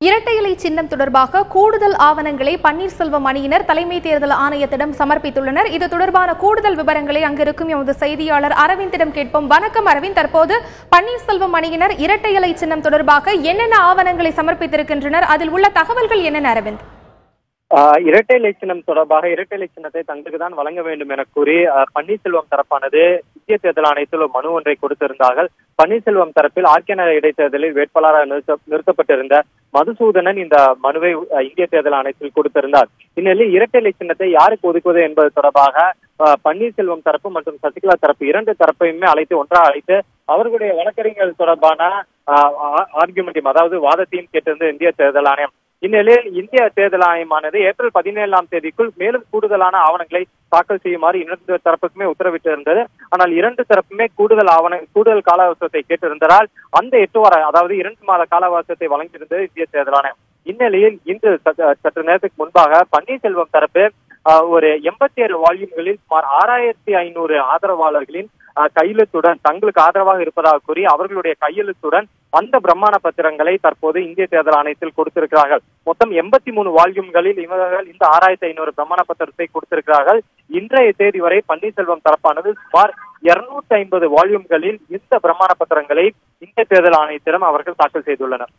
இரட்டை இலை சின்னம் தொடர்பாக கூடுதல் ஆவணங்களை பன்னீர்செல்வம் அணியினர் தலைமை தேர்தல் ஆணையத்திடம் சமர்ப்பித்துள்ளனர். இது தொடர்பான கூடுதல் விவரங்களை அங்கிருக்கும் எமது செய்தியாளர் அரவிந்திடம் கேட்போம். வணக்கம் அரவிந்த், தற்போது பன்னீர்செல்வம் அணியினர் இரட்டை இலை சின்னம் தொடர்பாக என்னென்ன ஆவணங்களை சமர்ப்பித்திருக்கின்றனர், அதில் உள்ள தகவல்கள் என்னென்ன அரவிந்த்? இரட்டை இலை சின்னம் தொடர்பாக இரட்டை இலை சின்னத்தை தங்களுக்கு தான் வழங்க வேண்டும் என கூறி பன்னீர்செல்வம் தரப்பானது இந்திய தேர்தல் ஆணையத்தில் ஒரு மனு ஒன்றை கொடுத்திருந்தார்கள். பன்னீர்செல்வம் தரப்பில் ஆர்கே இடைத்தேர்தலில் வேட்பாளராக நிறுத்தப்பட்டிருந்த மதுசூதனன் இந்த மனுவை இந்திய தேர்தல் ஆணையத்தில் கொடுத்திருந்தார். இந்நிலையில் இரட்டை இலை சின்னத்தை யாருக்கு ஒதுக்குவது என்பது தொடர்பாக பன்னீர்செல்வம் தரப்பு மற்றும் சசிகலா தரப்பு இரண்டு தரப்பையுமே ஒன்றாக அழைத்து அவர்களுடைய வழக்கறிஞர்கள் தொடர்பான ஆர்குமெண்டையும், அதாவது வாதத்தையும் கேட்டிருந்த இந்திய தேர்தல் ஆணையம். இந்நிலையில் இந்திய தேர்தல் ஆணையமானது ஏப்ரல் 17ஆம் தேதிக்குள் மேலும் கூடுதலான ஆவணங்களை தாக்கல் செய்யுமாறு இரண்டு தரப்புக்குமே உத்தரவிட்டிருந்தது. ஆனால் இரண்டு தரப்புமே கூடுதல் கால அவகாசத்தை கேட்டிருந்ததால் அந்த 8 வார, அதாவது 2 மாத கால அவகாசத்தை வழங்கியிருந்தது இந்திய தேர்தல் ஆணையம். இந்நிலையில் இன்று சற்று நேரத்துக்கு முன்பாக பன்னீர்செல்வம் தரப்பு ஒரு 87 வால்யூம்களில் சுமார் 6500 ஆதரவாளர்களின் கையெழுத்துடன் தங்களுக்கு ஆதரவாக இருப்பதாக கூறி அவர்களுடைய கையெழுத்துடன் அந்த பிரமாண பத்திரங்களை தற்போது இந்திய தேர்தல் ஆணையத்தில் கொடுத்திருக்கிறார்கள். மொத்தம் 83 வால்யூம்களில் இவர்கள் இந்த 6500 பிரமாண பத்திரத்தை கொடுத்திருக்கிறார்கள். இன்றைய தேதி வரை பன்னீர்செல்வம் தரப்பானது சுமார் 250 வால்யூம்களில் இந்த பிரமாண பத்திரங்களை இந்திய தேர்தல் ஆணையத்திடம் அவர்கள் தாக்கல் செய்துள்ளனர்.